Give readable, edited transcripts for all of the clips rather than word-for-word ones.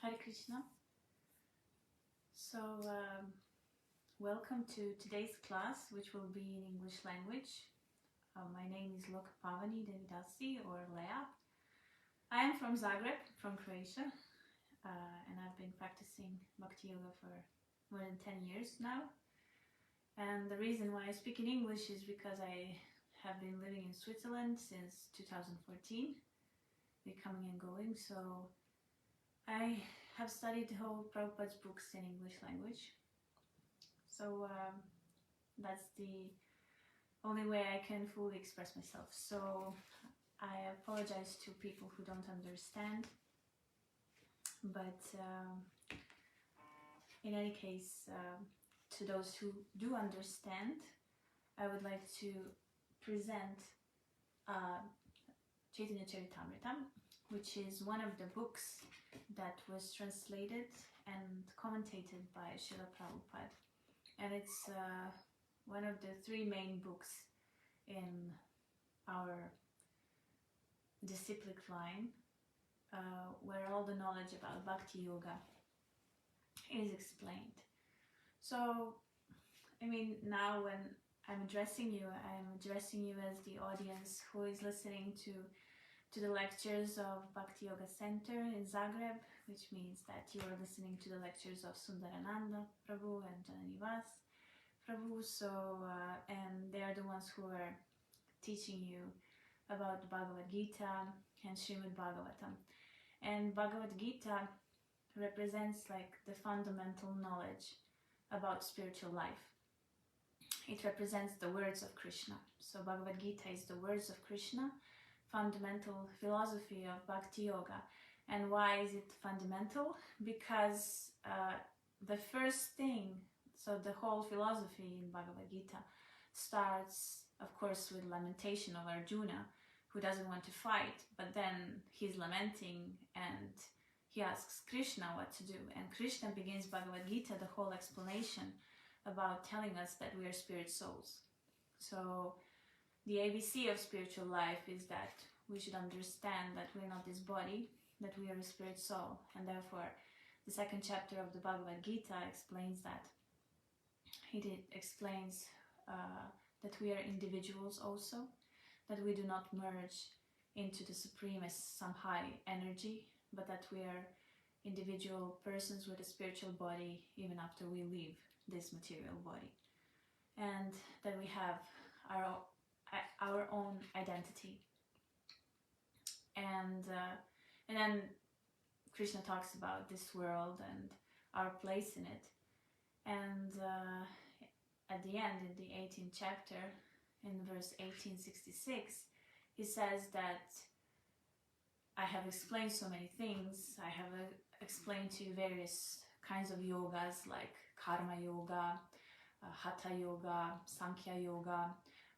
Hare Krishna. So, welcome to today's class, which will be in English language. My name is Loka, Pavani, Devi, Dasi, or Lea. I am from Zagreb, from Croatia, and I've been practicing Bhakti Yoga for more than 10 years now. And the reason why I speak in English is because I have been living in Switzerland since 2014, coming and going, so I have studied whole Prabhupada's books in English language. So that's the only way I can fully express myself. So I apologize to people who don't understand, but in any case, to those who do understand, I would like to present Chaitanya Charitamrita, which is one of the books that was translated and commentated by Srila Prabhupada. And it's one of the three main books in our disciplic line, where all the knowledge about Bhakti Yoga is explained. So, I mean, now when I'm addressing you as the audience who is listening to the lectures of Bhakti Yoga Center in Zagreb, which means that you are listening to the lectures of Sundarananda Prabhu and Jananivas Prabhu. So, and they are the ones who are teaching you about the Bhagavad Gita and Srimad-Bhagavatam. And Bhagavad Gita represents like the fundamental knowledge about spiritual life. It represents the words of Krishna. So Bhagavad Gita is the words of Krishna, fundamental philosophy of Bhakti Yoga. And why is it fundamental? Because the first thing, so the whole philosophy in Bhagavad Gita starts, of course, with lamentation of Arjuna, who doesn't want to fight, but then he's lamenting and he asks Krishna what to do. And Krishna begins Bhagavad Gita, the whole explanation about telling us that we are spirit souls. So the ABC of spiritual life is that we should understand that we're not this body, that we are a spirit soul. And therefore, the second chapter of the Bhagavad Gita explains that. It explains that we are individuals also, that we do not merge into the Supreme as some high energy, but that we are individual persons with a spiritual body even after we leave this material body. And that we have our own identity. And then Krishna talks about this world and our place in it. And at the end, in the 18th chapter, in verse 1866, he says that I have explained so many things. I have explained to you various kinds of yogas like karma yoga, hatha yoga, sankhya yoga,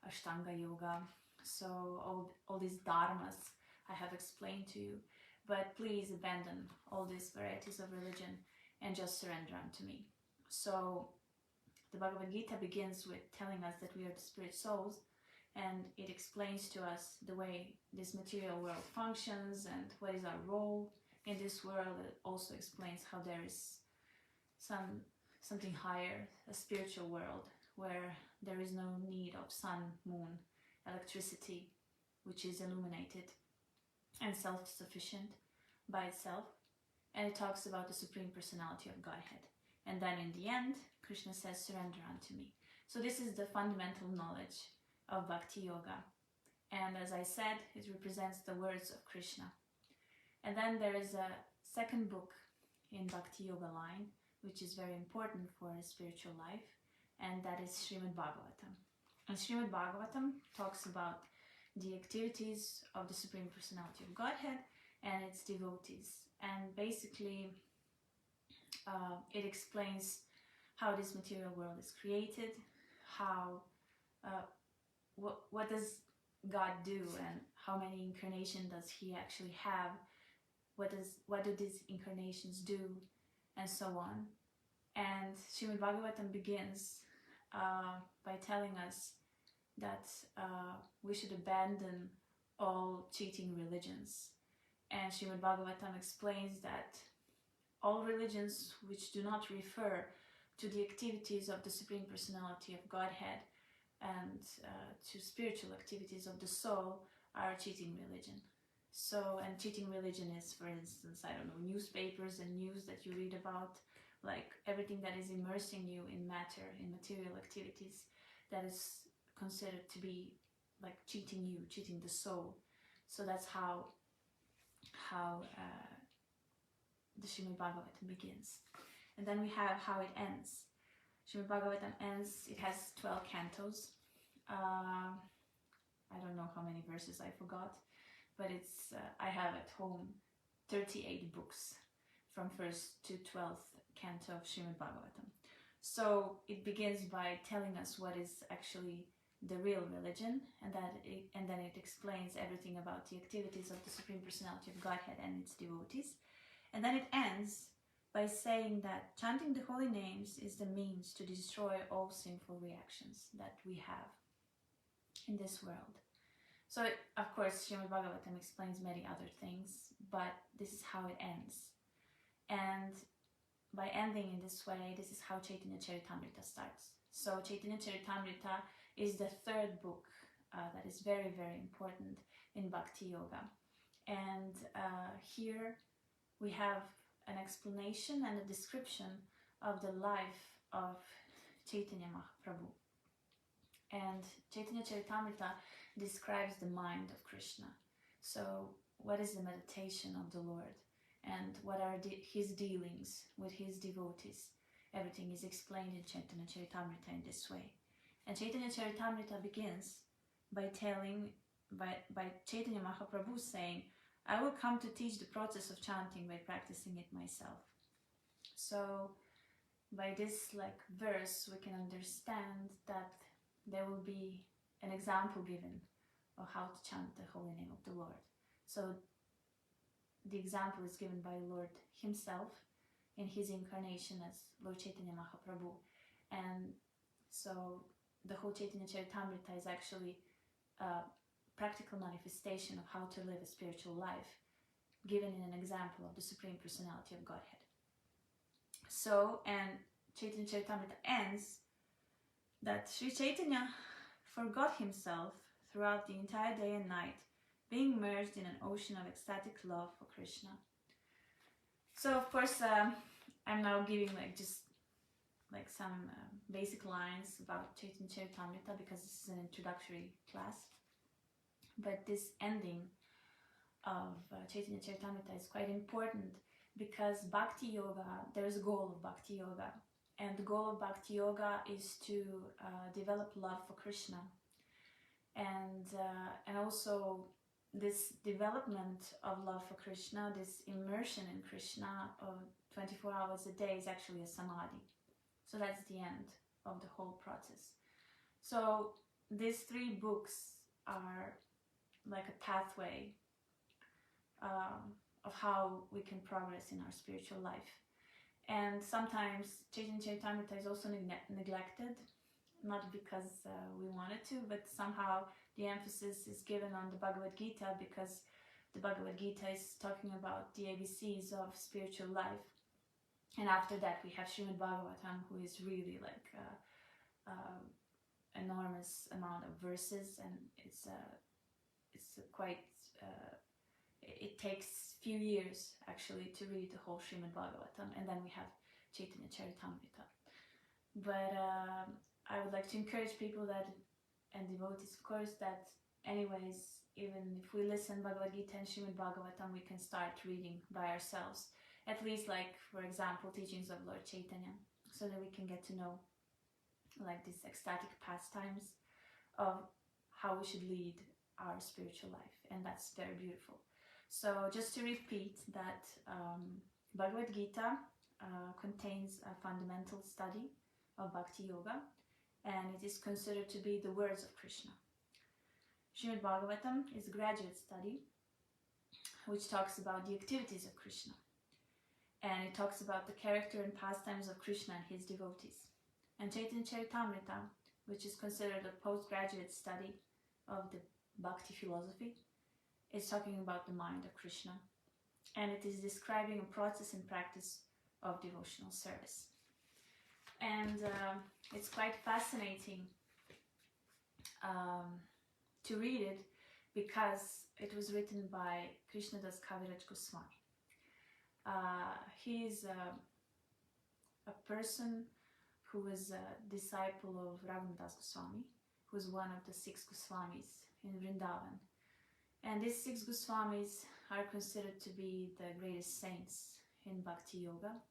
ashtanga yoga. So all these dharmas I have explained to you. But please abandon all these varieties of religion and just surrender unto me. So the Bhagavad Gita begins with telling us that we are the spirit souls, and it explains to us the way this material world functions and what is our role in this world. It also explains how there is something higher, a spiritual world, where there is no need of sun, moon, electricity, which is illuminated and self-sufficient by itself. And it talks about the Supreme Personality of Godhead. And then in the end, Krishna says, surrender unto me. So this is the fundamental knowledge of Bhakti Yoga. And as I said, it represents the words of Krishna. And then there is a second book in Bhakti Yoga line, which is very important for a spiritual life, and that is Srimad-Bhagavatam. And Srimad-Bhagavatam talks about the activities of the Supreme Personality of Godhead and its devotees. And basically, it explains how this material world is created, how what does God do, and how many incarnations does He actually have, what do these incarnations do, and so on. And Srimad-Bhagavatam begins by telling us that we should abandon all cheating religions. And Srimad-Bhagavatam explains that all religions which do not refer to the activities of the Supreme Personality of Godhead and to spiritual activities of the soul are cheating religion. So, and cheating religion is, for instance, I don't know, newspapers and news that you read about, like everything that is immersing you in matter, in material activities, that is considered to be like cheating you, cheating the soul. So that's how the Srimad-Bhagavatam begins. And then we have how it ends. Srimad-Bhagavatam ends, it has 12 cantos. I don't know how many verses, I forgot. But it's, I have at home 38 books from 1st to 12th canto of Srimad-Bhagavatam. So it begins by telling us what is actually the real religion, and then it explains everything about the activities of the Supreme Personality of Godhead and its devotees. And then it ends by saying that chanting the holy names is the means to destroy all sinful reactions that we have in this world. So, of course, Srimad-Bhagavatam explains many other things, but this is how it ends. And by ending in this way, this is how Chaitanya Charitamrita starts. So, Chaitanya Charitamrita is the third book that is very, very important in Bhakti Yoga. And here we have an explanation and a description of the life of Chaitanya Mahaprabhu. And Chaitanya Charitamrita describes the mind of Krishna. So what is the meditation of the Lord? And what are his dealings with his devotees? Everything is explained in Chaitanya Charitamrita in this way. And Chaitanya Charitamrita begins by Chaitanya Mahaprabhu saying, I will come to teach the process of chanting by practicing it myself. So by this verse we can understand that there will be an example given of how to chant the holy name of the Lord. So the example is given by Lord himself in his incarnation as Lord Chaitanya Mahaprabhu. And so the whole Chaitanya Charitamrita is actually a practical manifestation of how to live a spiritual life, given in an example of the Supreme Personality of Godhead. So, and Chaitanya Charitamrita ends that Sri Chaitanya forgot himself throughout the entire day and night, being merged in an ocean of ecstatic love for Krishna. So, of course, I'm now giving some basic lines about Chaitanya Charitamrita because this is an introductory class. But this ending of Chaitanya Charitamrita is quite important because Bhakti Yoga, there's a goal of Bhakti Yoga. And the goal of Bhakti Yoga is to develop love for Krishna. And also this development of love for Krishna, this immersion in Krishna of 24 hours a day is actually a samadhi. So that's the end of the whole process. So these three books are like a pathway of how we can progress in our spiritual life. And sometimes Chaitanya Charitamrita is also neglected, not because we wanted to, but somehow the emphasis is given on the Bhagavad Gita because the Bhagavad Gita is talking about the ABCs of spiritual life. And after that we have Srimad-Bhagavatam, who is really enormous amount of verses, and it's quite it takes few years actually to read the whole Srimad-Bhagavatam, and then we have Chaitanya Charitamrita. But I would like to encourage people and devotees of course, that anyways, even if we listen Bhagavad Gita and Srimad-Bhagavatam, we can start reading by ourselves, at least for example, teachings of Lord Chaitanya, so that we can get to know these ecstatic pastimes of how we should lead our spiritual life, and that's very beautiful. So just to repeat that Bhagavad Gita contains a fundamental study of Bhakti Yoga, and it is considered to be the words of Krishna. Srimad-Bhagavatam is a graduate study which talks about the activities of Krishna, and it talks about the character and pastimes of Krishna and his devotees. And Chaitanya Charitamrita, which is considered a postgraduate study of the Bhakti philosophy, is talking about the mind of Krishna, and it is describing a process and practice of devotional service. And it's quite fascinating to read it, because it was written by Krishnadas Kaviraj Goswami. He is a person who was a disciple of Raghunadas Goswami, who is one of the 6 Goswamis in Vrindavan. And these 6 Goswamis are considered to be the greatest saints in Bhakti Yoga.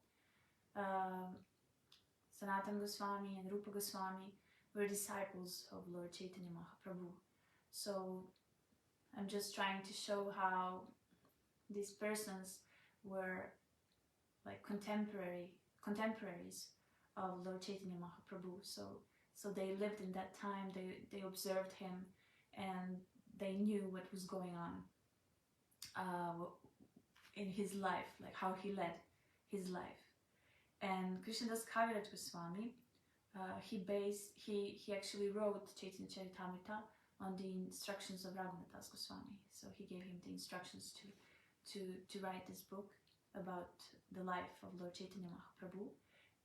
Sanatana Goswami and Rupa Goswami were disciples of Lord Chaitanya Mahaprabhu. So I'm just trying to show how these persons were like contemporaries of Lord Chaitanya Mahaprabhu. So they lived in that time, they observed him, and they knew what was going on in his life, like how he led his life. And Krishnadas Kaviraj Goswami, he actually wrote Chaitanya Charitamrita on the instructions of Raghunadas Goswami. So he gave him the instructions to write this book about the life of Lord Chaitanya Mahaprabhu.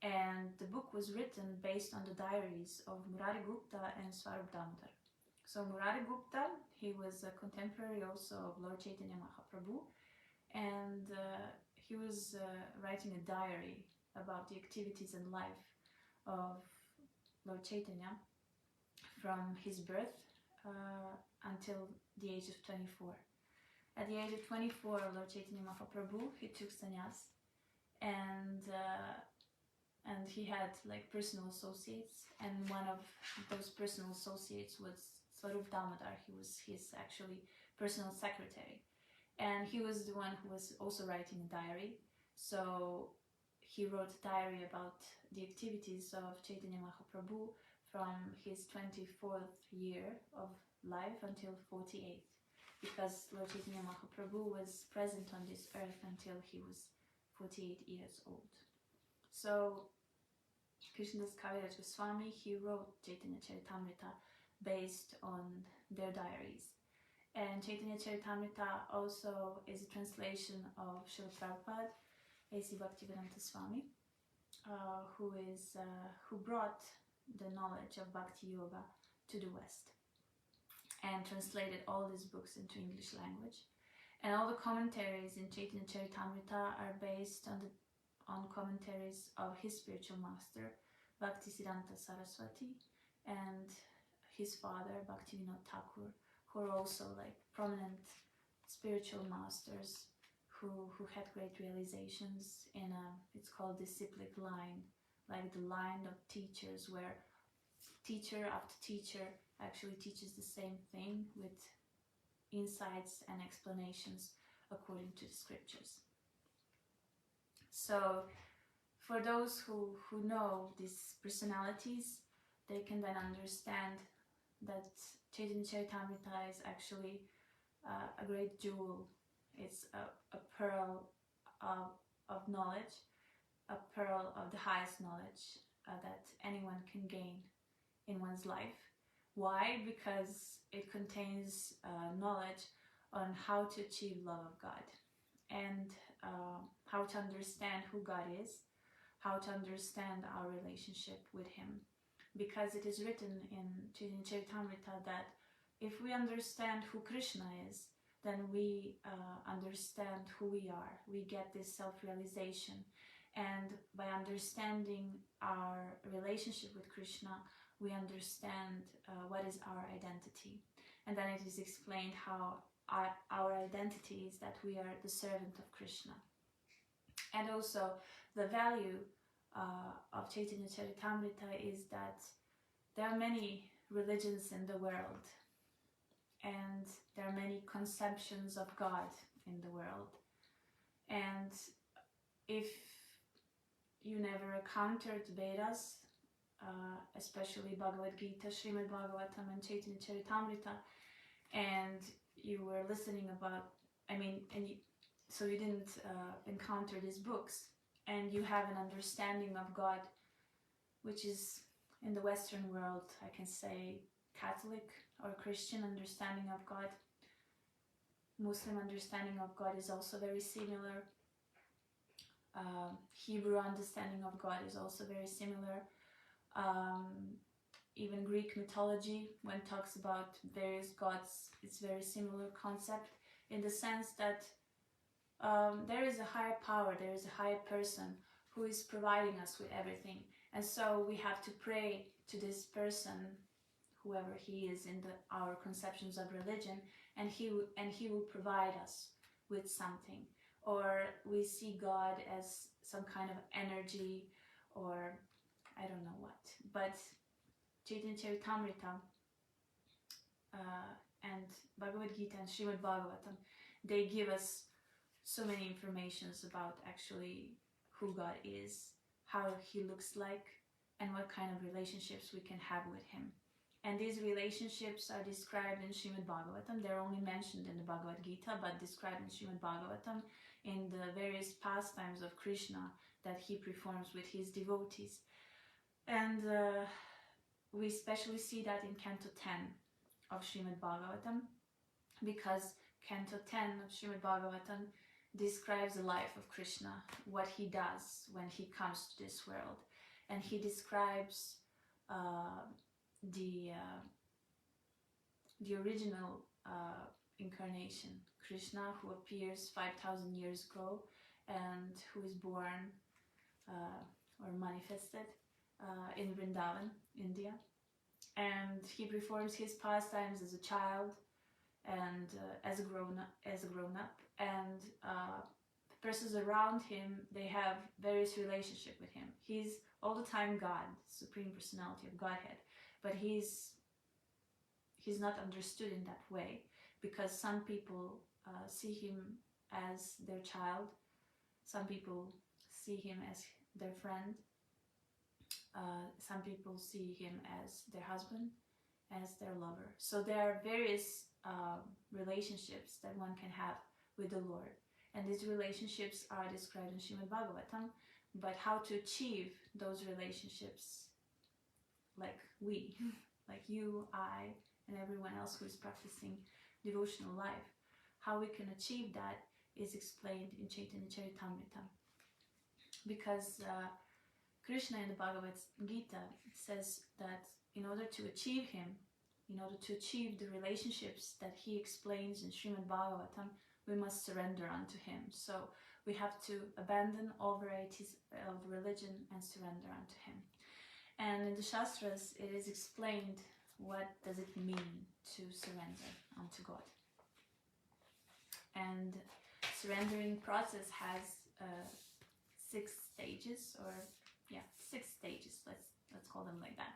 And the book was written based on the diaries of Murari Gupta and Swarup Damodar. So Murari Gupta, he was a contemporary also of Lord Chaitanya Mahaprabhu, and he was writing a diary about the activities and life of Lord Chaitanya from his birth until the age of 24. At the age of 24, Lord Chaitanya Mahaprabhu, he took sannyas, and he had like personal associates, and one of those personal associates was Swarup Damodar. He was his actually personal secretary, and he was the one who was also writing a diary. So he wrote a diary about the activities of Chaitanya Mahaprabhu from his 24th year of life until 48th, because Lord Chaitanya Mahaprabhu was present on this earth until he was 48 years old. So Krishnadas Kaviraj Goswami, he wrote Chaitanya Charitamrita based on their diaries. And Chaitanya Charitamrita also is a translation of Srila Prabhupada, A.C. Bhaktivedanta Swami, who brought the knowledge of Bhakti Yoga to the West and translated all these books into English language. And all the commentaries in Chaitanya Charitamrita are based on commentaries of his spiritual master, Bhaktisiddhanta Saraswati, and his father, Bhaktivinoda Thakur, who are also like prominent spiritual masters who had great realizations in it's called disciplic line, like the line of teachers where teacher after teacher actually teaches the same thing with insights and explanations according to the scriptures. So for those who know these personalities, they can then understand that Chaitanya Charitamrita is actually a great jewel. It's a pearl of knowledge, a pearl of the highest knowledge that anyone can gain in one's life. Why? Because it contains knowledge on how to achieve love of God, and how to understand who God is, how to understand our relationship with Him. Because it is written in Chaitanya Charitamrita that if we understand who Krishna is, then we understand who we are. We get this self-realization. And by understanding our relationship with Krishna, we understand what is our identity. And then it is explained how our identity is that we are the servant of Krishna. And also the value of Chaitanya Charitamrita is that there are many religions in the world, and there are many conceptions of God in the world. And if you never encountered Vedas, especially Bhagavad Gita, Srimad-Bhagavatam and Chaitanya Charitamrita, and you were listening about, so you didn't encounter these books, and you have an understanding of God, which is in the Western world, I can say Catholic or Christian understanding of God. Muslim understanding of God is also very similar. Hebrew understanding of God is also very similar. Even Greek mythology, when it talks about various gods, it's very similar concept, in the sense that there is a higher power, there is a higher person who is providing us with everything. And so we have to pray to this person, whoever he is in our conceptions of religion, and he will provide us with something. Or we see God as some kind of energy, or I don't know what. But Chaitanya Charitamrita and Bhagavad Gita and Srimad-Bhagavatam, they give us so many informations about actually who God is, how he looks like, and what kind of relationships we can have with him. And these relationships are described in Srimad-Bhagavatam. They're only mentioned in the Bhagavad Gita, but described in Srimad-Bhagavatam in the various pastimes of Krishna that he performs with his devotees. And we especially see that in Canto 10 of Srimad-Bhagavatam, because Canto 10 of Srimad-Bhagavatam describes the life of Krishna, what he does when he comes to this world. And he describes the original incarnation, Krishna, who appears 5,000 years ago and who is born or manifested in Vrindavan, India. And he performs his pastimes as a child and as a grown up, and the persons around him, they have various relationships with him. He's all the time God, Supreme Personality of Godhead, but he's not understood in that way, because some people see him as their child, some people see him as their friend, some people see him as their husband, as their lover. So there are various relationships that one can have with the Lord, and these relationships are described in Srimad-Bhagavatam. But how to achieve those relationships, like we, like you, I, and everyone else who is practicing devotional life, how we can achieve that is explained in Chaitanya Charitamrita. Because Krishna in the Bhagavad Gita says that in order to achieve him, in order to achieve the relationships that he explains in Srimad-Bhagavatam, we must surrender unto him. So we have to abandon all varieties of religion and surrender unto him. And in the Shastras, it is explained what does it mean to surrender unto God. And surrendering process has 6 stages, or 6 stages. Let's call them like that.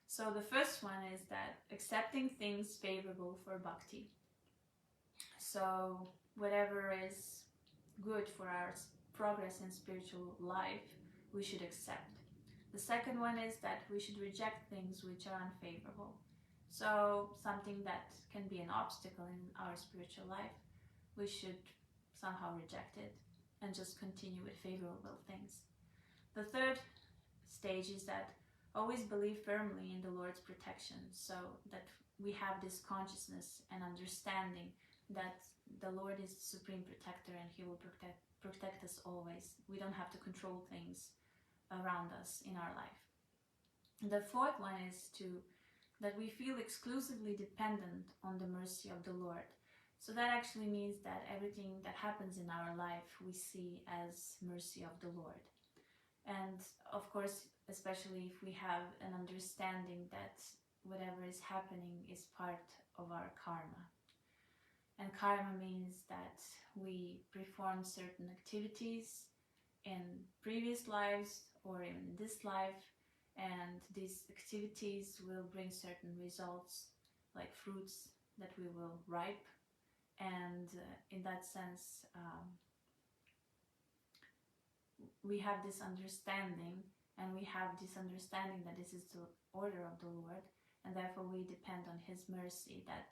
So the first one is that accepting things favorable for bhakti. So whatever is good for our progress in spiritual life, we should accept. The second one is that we should reject things which are unfavorable. So something that can be an obstacle in our spiritual life, we should somehow reject it and just continue with favorable things. The third stage is that always believe firmly in the Lord's protection, so that we have this consciousness and understanding that the Lord is the supreme protector and he will protect us always. We don't have to control things around us in our life. The fourth one is that we feel exclusively dependent on the mercy of the Lord. So that actually means that everything that happens in our life we see as mercy of the Lord. And of course, especially if we have an understanding that whatever is happening is part of our karma. And karma means that we perform certain activities in previous lives or in this life, and these activities will bring certain results, like fruits that we will ripe. And in that sense, we have this understanding, and we have this understanding that this is the order of the Lord, and therefore we depend on his mercy, that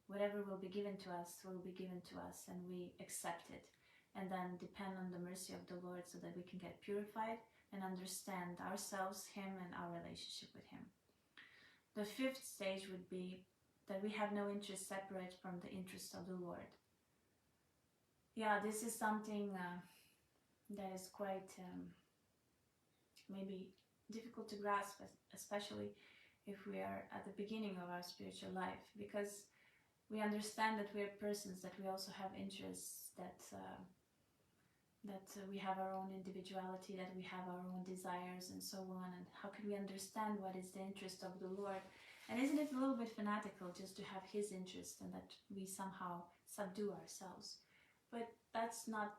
whatever will be given to us will be given to us, and we accept it, and then depend on the mercy of the Lord so that we can get purified and understand ourselves, him, and our relationship with him. The fifth stage would be that we have no interest separate from the interest of the Lord. Yeah, this is something that is quite maybe difficult to grasp, especially if we are at the beginning of our spiritual life, because we understand that we are persons, that we also have interests, that we have our own individuality, that we have our own desires and so on, and how can we understand what is the interest of the Lord? And isn't it a little bit fanatical just to have his interest and that we somehow subdue ourselves? But that's not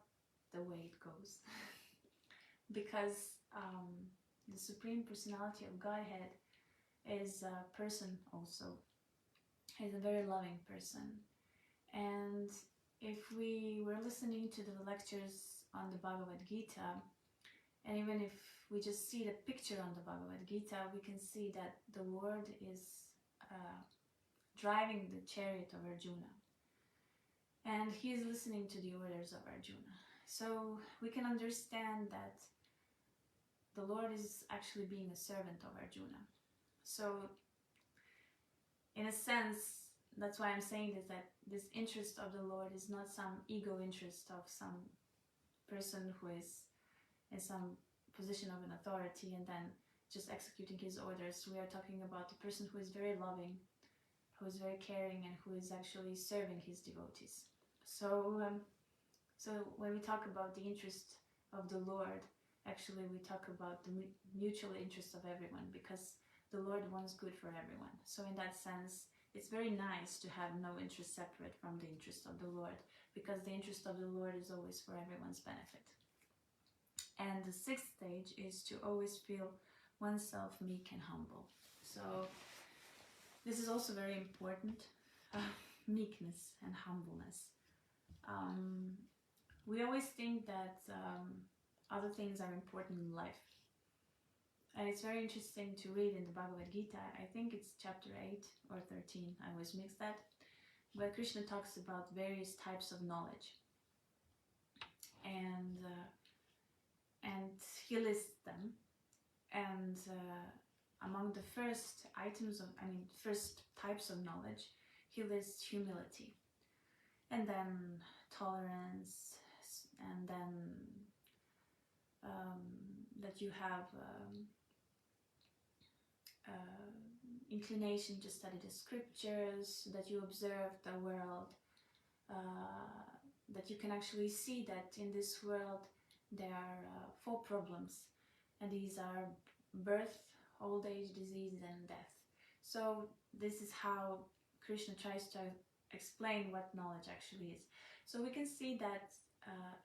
the way it goes. Because the Supreme Personality of Godhead is a person also. He's a very loving person. And if we were listening to the lectures on the Bhagavad Gita, and even if we just see the picture on the Bhagavad Gita, we can see that the Lord is driving the chariot of Arjuna. And he is listening to the orders of Arjuna. So we can understand that the Lord is actually being a servant of Arjuna. So in a sense, that's why I'm saying this, that this interest of the Lord is not some ego interest of some person who is in some position of an authority and then just executing his orders. We are talking about a person who is very loving, who is very caring, and who is actually serving his devotees. So when we talk about the interest of the Lord, actually we talk about the mutual interest of everyone, because the Lord wants good for everyone. So in that sense, it's very nice to have no interest separate from the interest of the Lord, because the interest of the Lord is always for everyone's benefit. And the sixth stage is to always feel oneself meek and humble. So this is also very important, meekness and humbleness. We always think that other things are important in life. And it's very interesting to read in the Bhagavad Gita, I think it's chapter 8 or 13, I always mix that, where Krishna talks about various types of knowledge. And he lists them. And among the first first types of knowledge, he lists humility. And then tolerance, and then that you have inclination to study the scriptures, that you observe the world, that you can actually see that in this world there are 4 problems, and these are birth, old age, disease, and death. So this is how Krishna tries to explain what knowledge actually is. So we can see that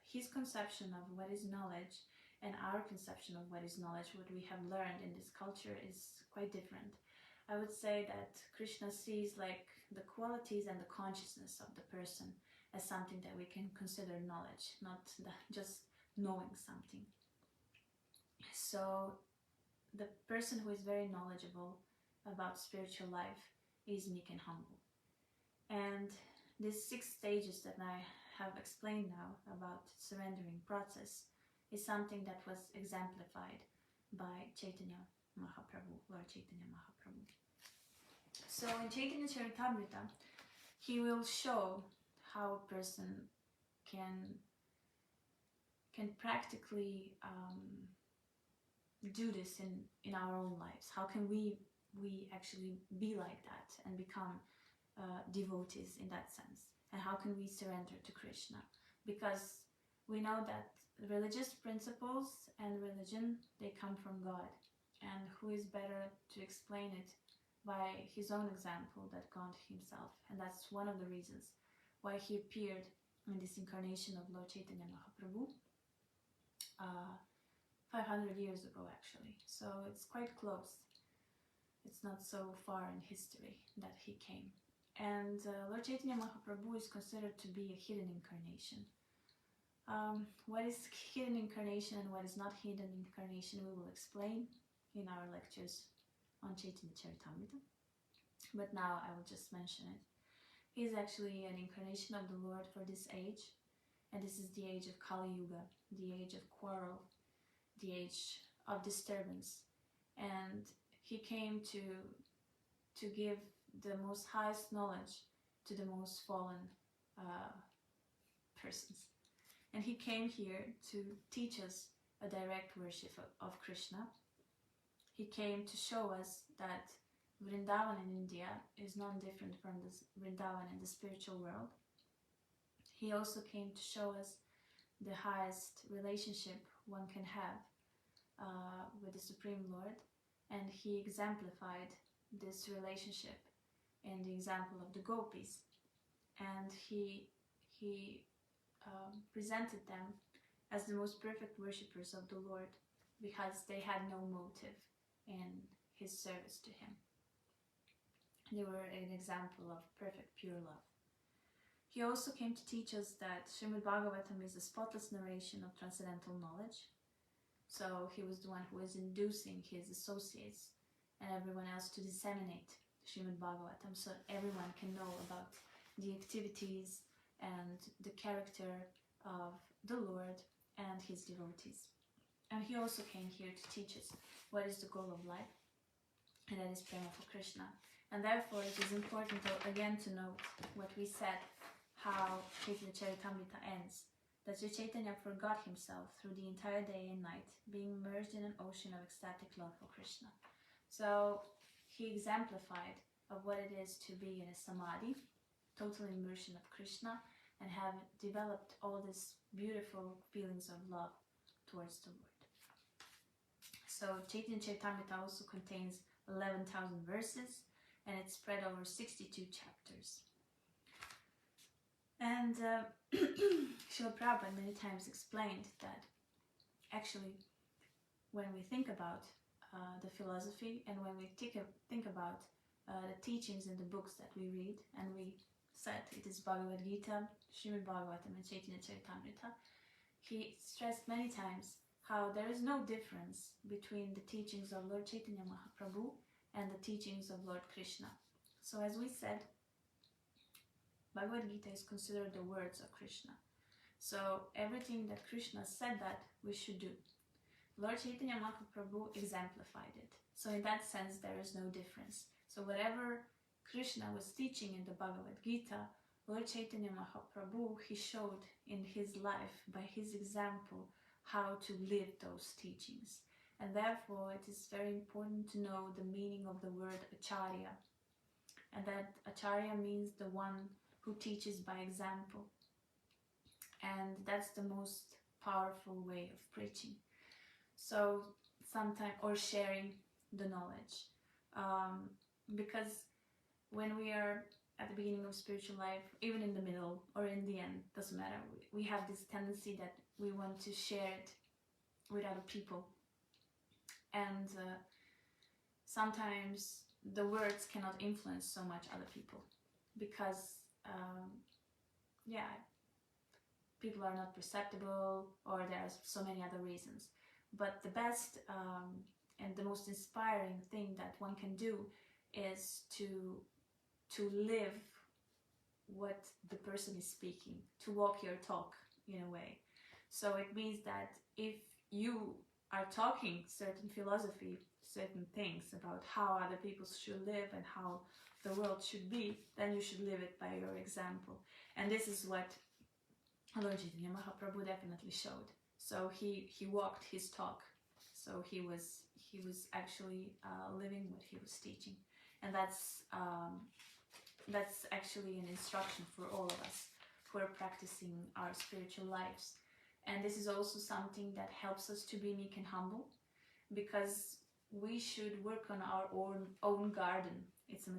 his conception of what is knowledge and our conception of what is knowledge, what we have learned in this culture, is quite different. I would say that Krishna sees like the qualities and the consciousness of the person as something that we can consider knowledge, not just knowing something. So the person who is very knowledgeable about spiritual life is meek and humble. And these 6 stages that I have explained now about surrendering process is something that was exemplified by Chaitanya Mahaprabhu, Lord Chaitanya Mahaprabhu. So in Chaitanya Charitamrita, he will show how a person can practically do this in our own lives. How can we actually be like that and become devotees in that sense? And how can we surrender to Krishna? Because we know that religious principles and religion, they come from God. And who is better to explain it by his own example than God himself? And that's one of the reasons why he appeared in this incarnation of Lord Chaitanya Mahaprabhu 500 years ago actually. So it's quite close. It's not so far in history that he came. And Lord Chaitanya Mahaprabhu is considered to be a hidden incarnation. What is hidden incarnation and what is not hidden incarnation we will explain in our lectures on Chaitanya Charitamrita. But now I will just mention it. He is actually an incarnation of the Lord for this age. And this is the age of Kali Yuga, the age of quarrel, the age of disturbance. And he came to give the most highest knowledge to the most fallen persons. And he came here to teach us a direct worship of Krishna. He came to show us that Vrindavan in India is not different from this Vrindavan in the spiritual world. He also came to show us the highest relationship one can have with the Supreme Lord, and he exemplified this relationship in the example of the gopis, and he presented them as the most perfect worshippers of the Lord because they had no motive in his service to him. They were an example of perfect pure love. He also came to teach us that Srimad-Bhagavatam is a spotless narration of transcendental knowledge. So he was the one who was inducing his associates and everyone else to disseminate Srimad-Bhagavatam so everyone can know about the activities and the character of the Lord and his devotees. And he also came here to teach us what is the goal of life, and that is prema for Krishna. And therefore it is important again to note what we said, how Chaitanya Charitamrita ends, that Sri Chaitanya forgot himself through the entire day and night, being immersed in an ocean of ecstatic love for Krishna. So he exemplified of what it is to be in a samadhi, total immersion of Krishna, and have developed all these beautiful feelings of love towards the Lord. So Chaitanya Charitamrita also contains 11,000 verses, and it's spread over 62 chapters. And Srila Prabhupada many times explained that actually when we think about the philosophy and when we think about the teachings in the books that we read, and we said it is Bhagavad Gita, Srimad-Bhagavatam and Chaitanya Charitamrita, he stressed many times how there is no difference between the teachings of Lord Chaitanya Mahaprabhu and the teachings of Lord Krishna. So as we said, Bhagavad Gita is considered the words of Krishna. So everything that Krishna said that we should do. Lord Chaitanya Mahaprabhu exemplified it. So in that sense there is no difference. So whatever Krishna was teaching in the Bhagavad Gita, Lord Chaitanya Mahaprabhu, he showed in his life, by his example, how to live those teachings. And therefore it is very important to know the meaning of the word Acharya. And that Acharya means the one who teaches by example. And that's the most powerful way of preaching. So sometimes, or sharing the knowledge. Because when we are at the beginning of spiritual life, even in the middle or in the end, doesn't matter, we have this tendency that we want to share it with other people. And sometimes the words cannot influence so much other people because people are not perceptible, or there are so many other reasons. But the best and the most inspiring thing that one can do is to live what the person is speaking, to walk your talk in a way. So it means that if you are talking certain philosophy, certain things about how other people should live and how the world should be, then you should live it by your example. And this is what Lord Chaitanya Mahaprabhu definitely showed. So he walked his talk. So he was actually living what he was teaching. And that's actually an instruction for all of us who are practicing our spiritual lives. And this is also something that helps us to be meek and humble, because we should work on our own garden. It's a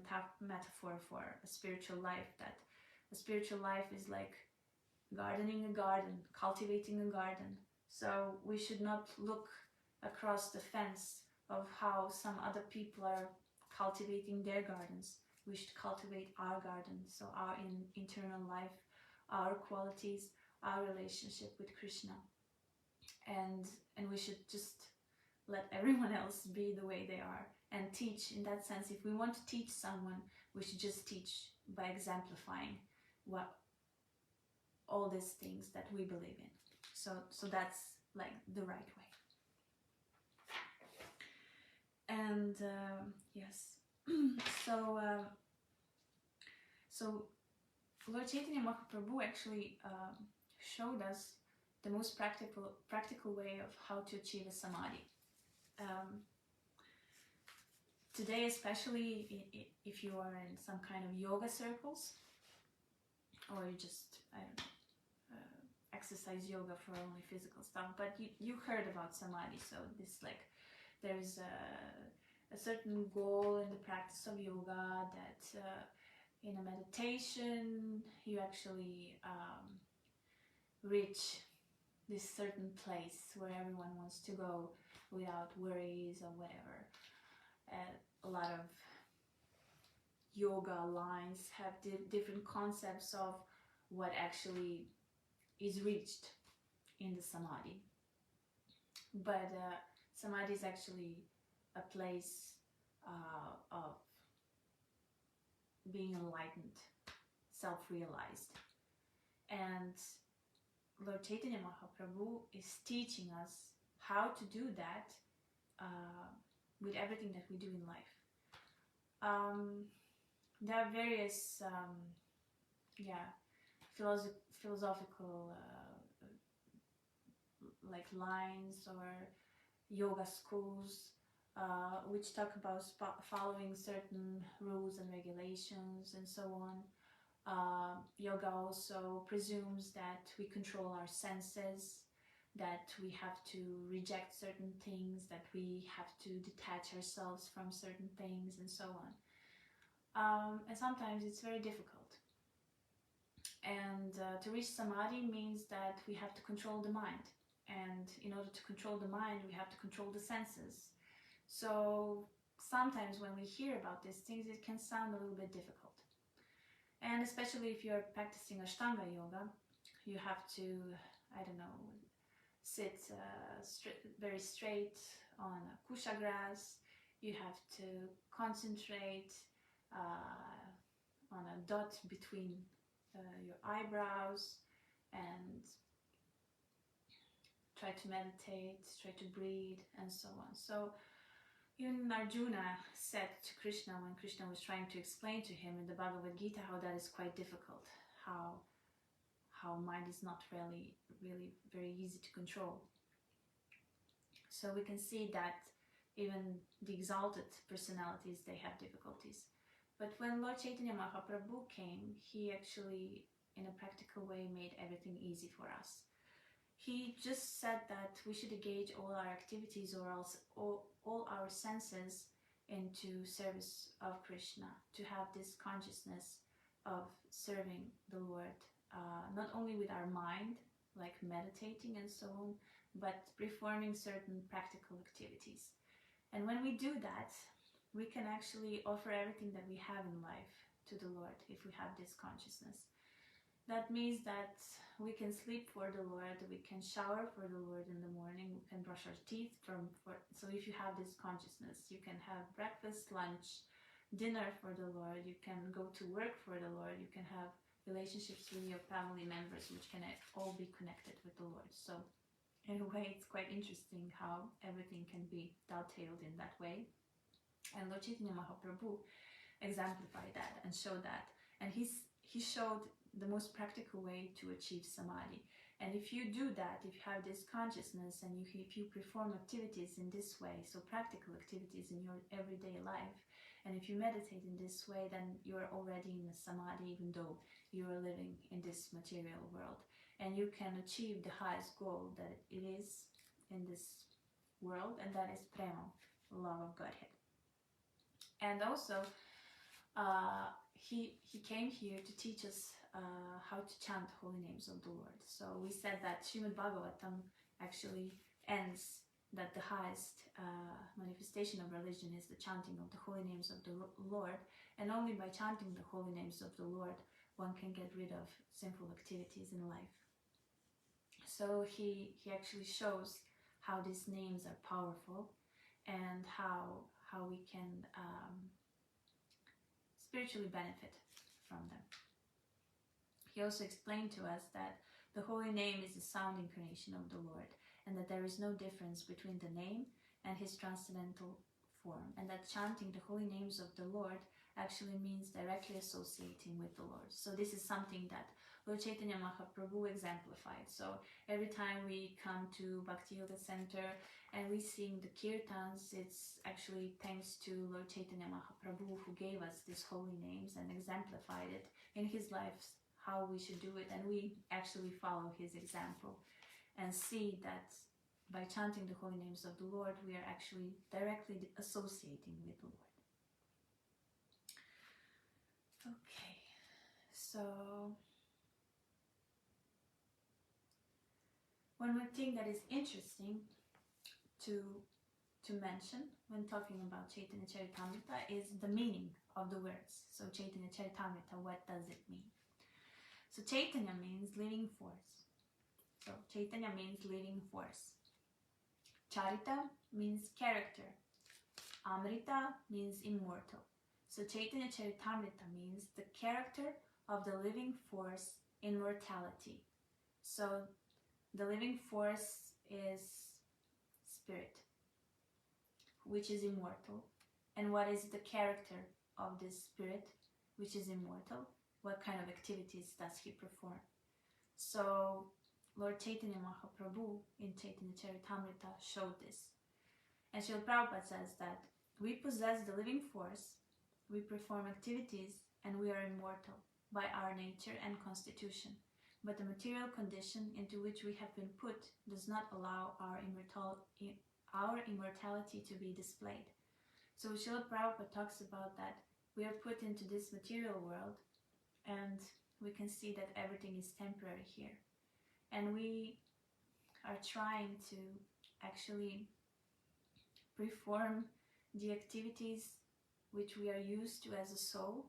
metaphor for a spiritual life, that a spiritual life is like gardening a garden, cultivating a garden. So we should not look across the fence of how some other people are cultivating their gardens. We should cultivate our garden, so our internal life, our qualities, our relationship with Krishna. And we should just let everyone else be the way they are and teach. In that sense, if we want to teach someone, we should just teach by exemplifying all these things that we believe in. So that's like the right way. And yes, so Lord Chaitanya Mahaprabhu actually showed us the most practical way of how to achieve a samadhi. Today, especially if you are in some kind of yoga circles, or you just, I don't know, exercise yoga for only physical stuff, but you heard about samadhi. So this, like, there's a certain goal in the practice of yoga, that in a meditation you actually reach this certain place where everyone wants to go without worries or whatever. A lot of yoga lines have different concepts of what actually is reached in the samadhi. But samadhi is actually a place of being enlightened, self-realized. And Lord Chaitanya Mahaprabhu is teaching us how to do that with everything that we do in life. There are various philosophical like lines or yoga schools which talk about following certain rules and regulations and so on. Yoga also presumes that we control our senses, that we have to reject certain things, that we have to detach ourselves from certain things, and so on. And sometimes it's very difficult. And to reach samadhi means that we have to control the mind. And in order to control the mind, we have to control the senses. So sometimes when we hear about these things, it can sound a little bit difficult. And especially if you're practicing Ashtanga yoga, you have to, I don't know, sit very straight on a kusha grass. You have to concentrate on a dot between your eyebrows and try to meditate, try to breathe, and so on. So even Arjuna said to Krishna, when Krishna was trying to explain to him in the Bhagavad Gita how that is quite difficult, how mind is not really very easy to control. So we can see that even the exalted personalities, they have difficulties. But when Lord Chaitanya Mahaprabhu came, he actually, in a practical way, made everything easy for us. He just said that we should engage all our activities or else all our senses into service of Krishna, to have this consciousness of serving the Lord, not only with our mind, like meditating and so on, but performing certain practical activities. And when we do that, we can actually offer everything that we have in life to the Lord if we have this consciousness. That means that we can sleep for the Lord, we can shower for the Lord in the morning, we can brush our teeth so if you have this consciousness, you can have breakfast, lunch, dinner for the Lord, you can go to work for the Lord, you can have relationships with your family members which can all be connected with the Lord. So in a way, it's quite interesting how everything can be dovetailed in that way. And Lord Chaitanya Mahaprabhu exemplified that and showed that. And he showed the most practical way to achieve samadhi. And if you do that, if you have this consciousness and if you perform activities in this way, so practical activities in your everyday life, and if you meditate in this way, then you're already in a samadhi, even though you are living in this material world. And you can achieve the highest goal that it is in this world, and that is prema, love of Godhead. And also, he came here to teach us how to chant the holy names of the Lord. So we said that Srimad-Bhagavatam actually ends that the highest manifestation of religion is the chanting of the holy names of the Lord, and only by chanting the holy names of the Lord one can get rid of sinful activities in life. So he actually shows how these names are powerful and how we can spiritually benefit from them. He also explained to us that the holy name is the sound incarnation of the Lord, and that there is no difference between the name and his transcendental form, and that chanting the holy names of the Lord actually means directly associating with the Lord. So this is something that Lord Chaitanya Mahaprabhu exemplified. So every time we come to Bhakti Yoga Center and we sing the kirtans, it's actually thanks to Lord Chaitanya Mahaprabhu, who gave us these holy names and exemplified it in his life, how we should do it, and we actually follow his example and see that by chanting the holy names of the Lord, we are actually directly associating with the Lord. Okay, so one more thing that is interesting to mention when talking about Chaitanya Charitamrita is the meaning of the words. So Chaitanya Charitamrita, what does it mean? So Chaitanya means living force. So Chaitanya means living force. Charita means character. Amrita means immortal. So Chaitanya Charitamrita means the character of the living force in mortality. So the living force is spirit, which is immortal. And what is the character of this spirit, which is immortal? What kind of activities does he perform? So Lord Chaitanya Mahaprabhu in Chaitanya Charitamrita showed this. And Srila Prabhupada says that we possess the living force, we perform activities, and we are immortal by our nature and constitution. But the material condition into which we have been put does not allow our immortality to be displayed. So Srila Prabhupada talks about that we are put into this material world, and we can see that everything is temporary here. And we are trying to actually perform the activities which we are used to as a soul,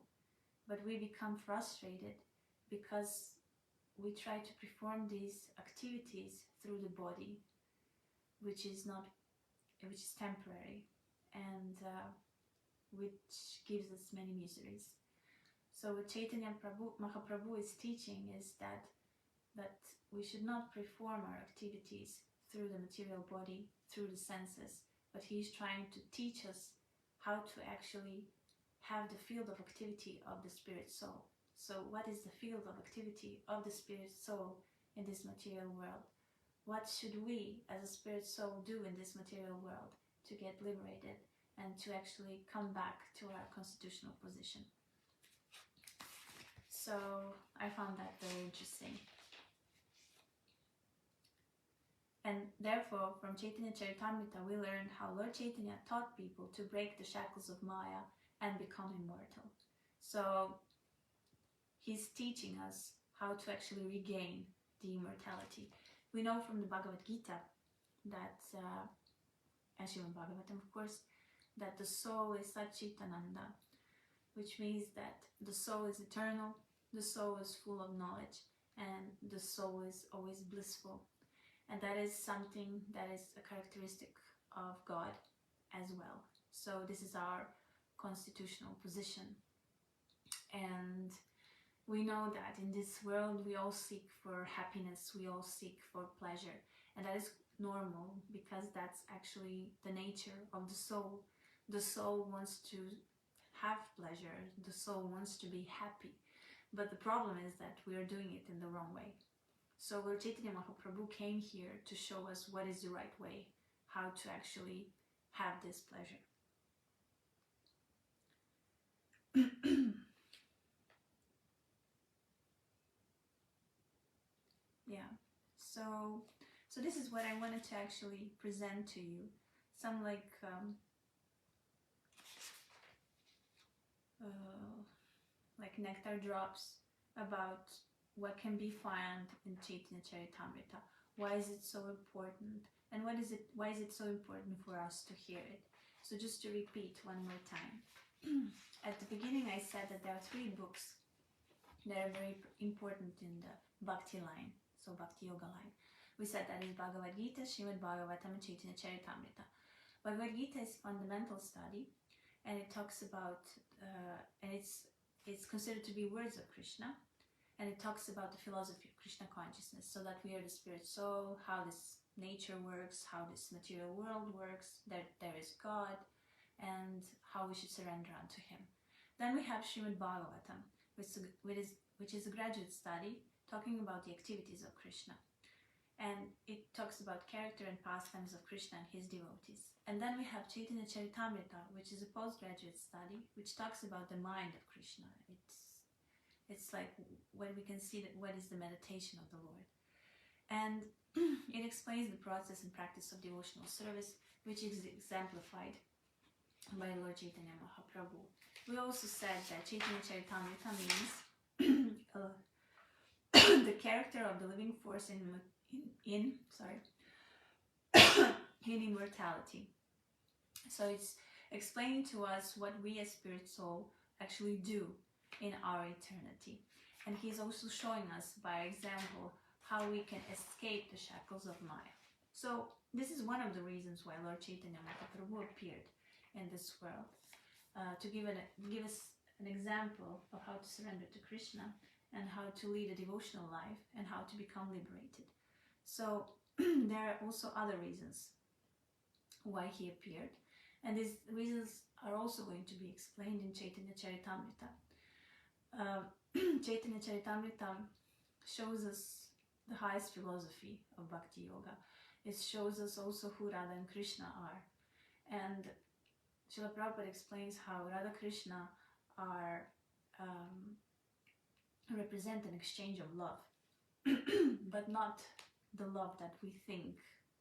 but we become frustrated because we try to perform these activities through the body, which is temporary, and which gives us many miseries. So what Chaitanya Mahaprabhu is teaching is that we should not perform our activities through the material body, through the senses, but he is trying to teach us how to actually have the field of activity of the spirit soul. So what is the field of activity of the spirit soul in this material world? What should we as a spirit soul do in this material world to get liberated and to actually come back to our constitutional position? So I found that very interesting. And therefore, from Chaitanya Charitamrita, we learned how Lord Chaitanya taught people to break the shackles of Maya and become immortal. So he's teaching us how to actually regain the immortality. We know from the Bhagavad Gita that, and Srimad-Bhagavatam of course, that the soul is Satchitananda, which means that the soul is eternal, the soul is full of knowledge, and the soul is always blissful. And that is something that is a characteristic of God as well. So this is our constitutional position. And we know that in this world we all seek for happiness, we all seek for pleasure. And that is normal because that's actually the nature of the soul. The soul wants to have pleasure, the soul wants to be happy. But the problem is that we are doing it in the wrong way. So Lord Chaitanya Mahaprabhu came here to show us what is the right way, how to actually have this pleasure. Yeah, so this is what I wanted to actually present to you. Some like nectar drops about what can be found in Chaitanya Charitamrita. Why is it so important? And why is it so important for us to hear it? So just to repeat one more time. At the beginning I said that there are 3 books that are very important in the Bhakti line, so Bhakti Yoga line. We said that is Bhagavad Gita, Srimad-Bhagavatam, and Chaitanya Charitamrita. Bhagavad Gita is fundamental study, and it talks about, and it's considered to be words of Krishna, and it talks about the philosophy of Krishna consciousness, so that we are the spirit soul, how this nature works, how this material world works, that there is God, and how we should surrender unto Him. Then we have Srimad-Bhagavatam, which is a graduate study, talking about the activities of Krishna. And it talks about character and pastimes of Krishna and his devotees. And then we have Chaitanya Charitamrita, which is a postgraduate study, which talks about the mind of Krishna. It's like when we can see that what is the meditation of the Lord. And it explains the process and practice of devotional service, which is exemplified by Lord Chaitanya Mahaprabhu. We also said that Chaitanya Charitamrita means the character of the living force in immortality. So it's explaining to us what we as spirit soul actually do in our eternity. And he's also showing us by example how we can escape the shackles of Maya. So this is one of the reasons why Lord Chaitanya Mahaprabhu appeared in this world, to give us an example of how to surrender to Krishna and how to lead a devotional life and how to become liberated. So there are also other reasons why he appeared, and these reasons are also going to be explained in Chaitanya Charitamrita. Chaitanya Charitamrita shows us the highest philosophy of Bhakti Yoga. It shows us also who Radha and Krishna are. And Srila Prabhupada explains how Radha Krishna are represent an exchange of love, but not the love that we think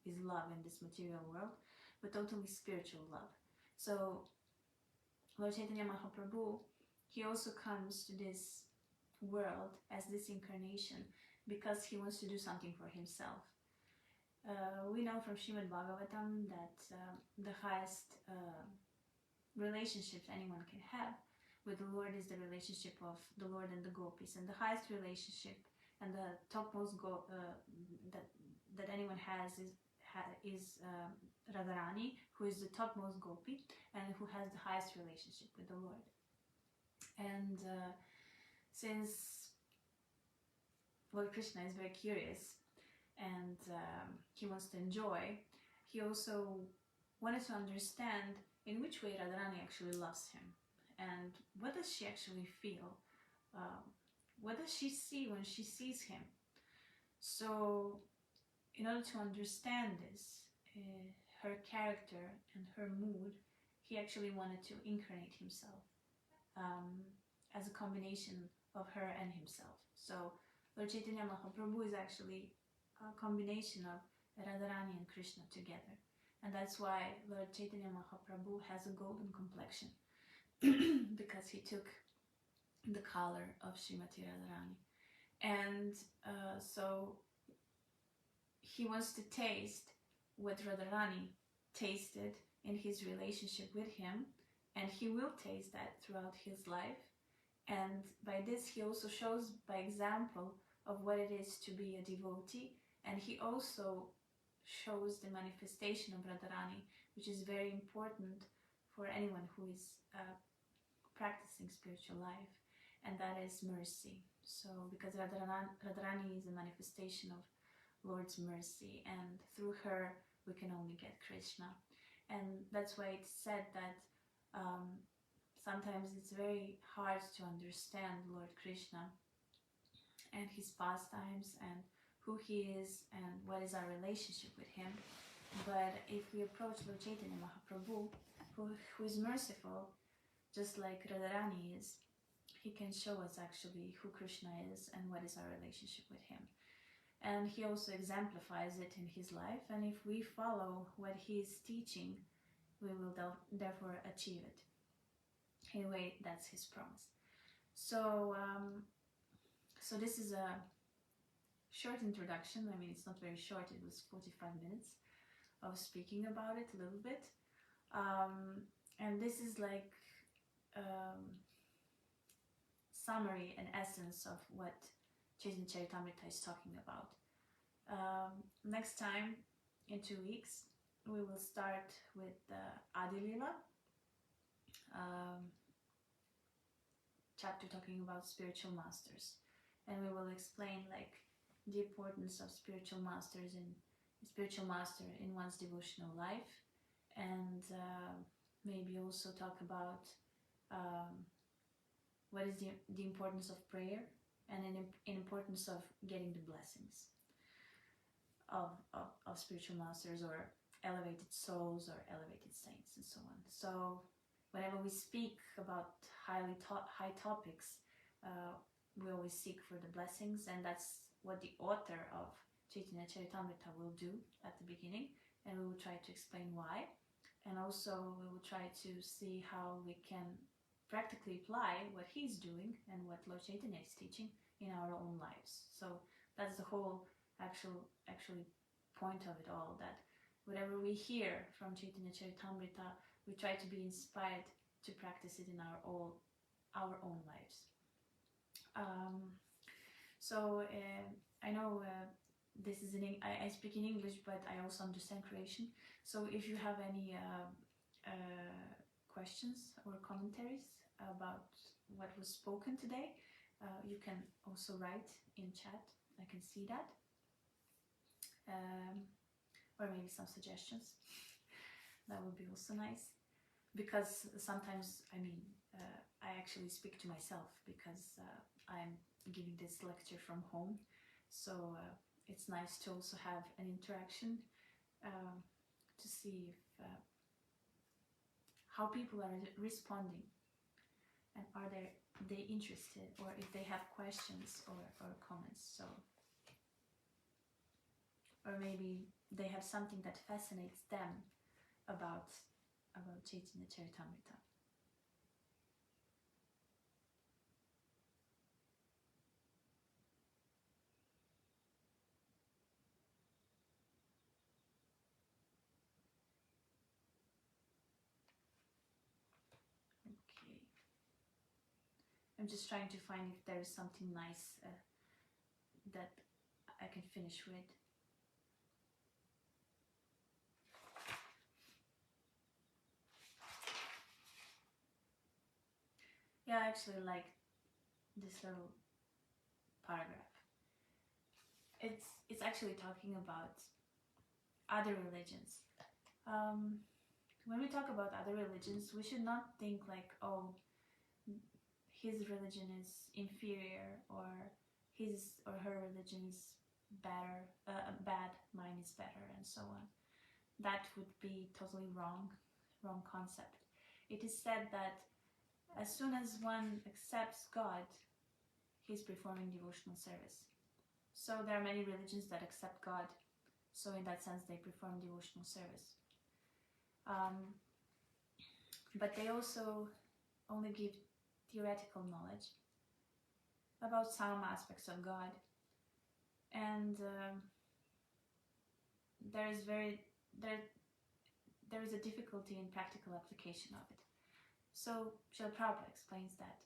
is love in this material world, but totally spiritual love. So Lord Chaitanya Mahaprabhu, he also comes to this world as this incarnation because he wants to do something for himself. We know from Srimad-Bhagavatam that the highest relationships anyone can have with the Lord is the relationship of the Lord and the gopis, and the highest relationship and the topmost that anyone has is Radharani, who is the topmost gopi and who has the highest relationship with the Lord. And since Lord Krishna is very curious and he wants to enjoy, he also wanted to understand in which way Radharani actually loves him, and what does she actually feel, what does she see when she sees him. So in order to understand this, her character and her mood, he actually wanted to incarnate himself as a combination of her and himself. So Lord Chaitanya Mahaprabhu is actually a combination of Radharani and Krishna together. And that's why Lord Chaitanya Mahaprabhu has a golden complexion, because he took the color of Srimati Radharani. And so he wants to taste what Radharani tasted in his relationship with him, and he will taste that throughout his life. And by this he also shows by example of what it is to be a devotee, and he also shows the manifestation of Radharani, which is very important for anyone who is practicing spiritual life, and that is mercy. So because Radharani is a manifestation of Lord's mercy, and through her we can only get Krishna. And that's why it's said that sometimes it's very hard to understand Lord Krishna and his pastimes and who he is and what is our relationship with him. But if we approach Lord Chaitanya Mahaprabhu, who is merciful, just like Radharani is, he can show us actually who Krishna is and what is our relationship with him. And he also exemplifies it in his life, and if we follow what he is teaching, we will therefore achieve it. Anyway, that's his promise. So, so this is a short introduction. I mean, it's not very short, it was 45 minutes of speaking about it a little bit. And this is like summary and essence of what Chaitanya Charitamrita is talking about. Next time, in 2 weeks, we will start with Adi Lila, chapter talking about spiritual masters, and we will explain like the importance of spiritual masters and spiritual master in one's devotional life, and maybe also talk about what is the importance of prayer and an importance of getting the blessings of spiritual masters or elevated souls or elevated saints and so on. So whenever we speak about high topics, we always seek for the blessings, and that's what the author of Chaitanya Charitamrita will do at the beginning, and we will try to explain why, and also we will try to see how we can practically apply what he's doing and what Lord Chaitanya is teaching in our own lives. So that's the whole actually point of it all, that whatever we hear from Chaitanya Charitamrita, we try to be inspired to practice it in our own lives. I know this is I speak in English, but I also understand Croatian. So if you have any questions or commentaries about what was spoken today, you can also write in chat. I can see that. Or maybe some suggestions. That would be also nice. Because sometimes, I actually speak to myself because I'm giving this lecture from home. So it's nice to also have an interaction to see if, how people are responding, and are they interested, or if they have questions or comments. So, or maybe they have something that fascinates them about Chaitanya Charitamrita. Okay. I'm just trying to find if there is something nice that I can finish with. Yeah, I actually like this little paragraph. It's actually talking about other religions. When we talk about other religions, we should not think like, oh, his religion is inferior, or his or her religion is bad, mine is better, and so on. That would be totally wrong concept. It is said that as soon as one accepts God, he's performing devotional service. So there are many religions that accept God, so in that sense they perform devotional service. But they also only give theoretical knowledge about some aspects of God, and there is a difficulty in practical application of it. So Srila Prabhupada explains that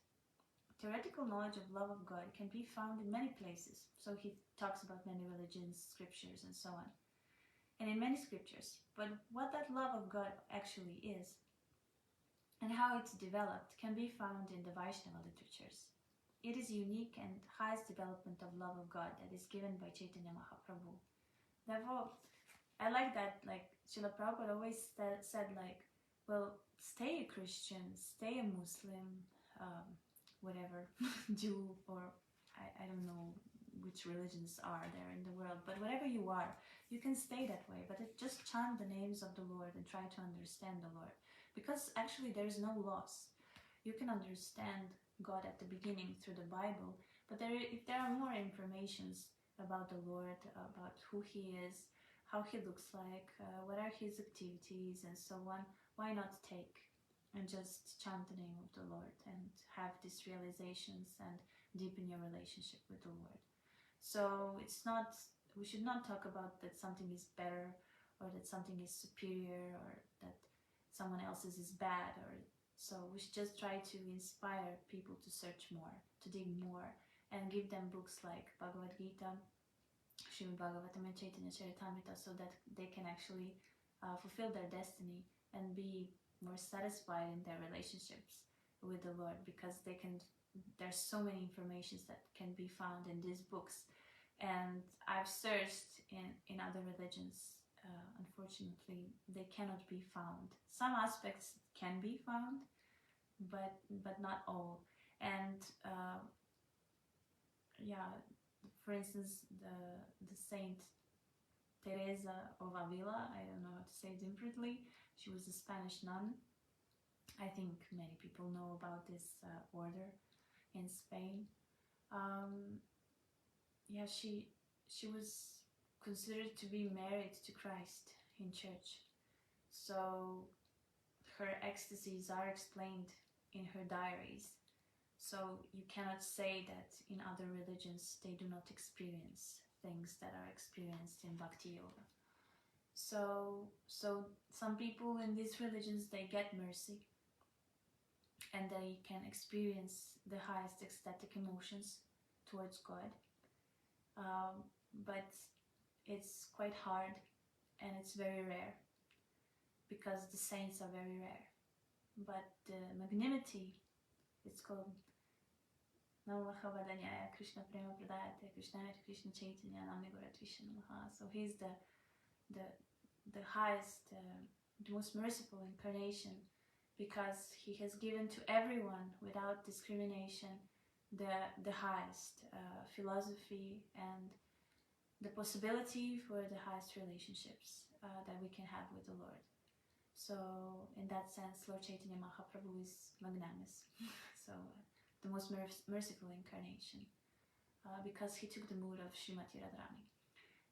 theoretical knowledge of love of God can be found in many places. So he talks about many religions, scriptures, and so on, and in many scriptures. But what that love of God actually is, and how it's developed, can be found in the Vaishnava literatures. It is unique and highest development of love of God that is given by Chaitanya Mahaprabhu. Therefore, I like that, like, Srila Prabhupada always said, like, well, stay a Christian, stay a Muslim, whatever, Jew, or I don't know which religions are there in the world, but whatever you are, you can stay that way, but just chant the names of the Lord and try to understand the Lord. Because actually there is no loss. You can understand God at the beginning through the Bible, but if there are more informations about the Lord, about who He is, how He looks like, what are His activities, and so on, why not take and just chant the name of the Lord and have these realizations and deepen your relationship with the Lord. So we should not talk about that something is better, or that something is superior, or that someone else's is bad, or so we should just try to inspire people to search more, to dig more, and give them books like Bhagavad Gita, Srimad-Bhagavatam, and Chaitanya Charitamrita, so that they can actually fulfill their destiny and be more satisfied in their relationships with the Lord, because there's so many informations that can be found in these books. And I've searched in other religions. Unfortunately, they cannot be found. Some aspects can be found, but not all. And for instance, the saint Teresa of Avila, I don't know how to say it differently. She was a Spanish nun. I think many people know about this order in Spain. She was considered to be married to Christ in church. So her ecstasies are explained in her diaries. So you cannot say that in other religions they do not experience things that are experienced in Bhakti Yoga. So some people in these religions, they get mercy and they can experience the highest ecstatic emotions towards God. But it's quite hard and it's very rare because the saints are very rare. But the magnanimity, it's called Namahavadanyaya Krishna Prema Pradayate Krishna Krishna Chaitanya Namigorat Vishnu Maha. So he's the highest, the most merciful incarnation, because he has given to everyone without discrimination the highest philosophy and the possibility for the highest relationships that we can have with the Lord. So in that sense, Lord Chaitanya Mahaprabhu is magnanimous. So the most merciful incarnation, because he took the mood of Srimati Radharani.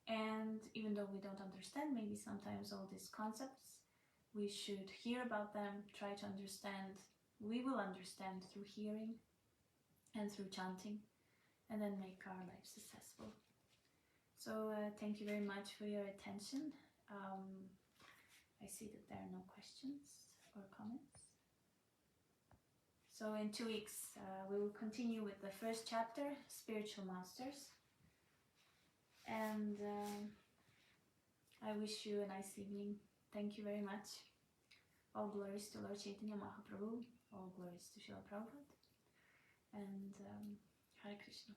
And even though we don't understand maybe sometimes all these concepts, we should hear about them, try to understand. We will understand through hearing and through chanting, and then make our life successful. So thank you very much for your attention. I see that there are no questions or comments. So in 2 weeks, we will continue with the first chapter, Spiritual Masters. And I wish you a nice evening. Thank you very much. All glories to Lord Chaitanya Mahaprabhu. All glories to Srila Prabhupada. And Hare Krishna.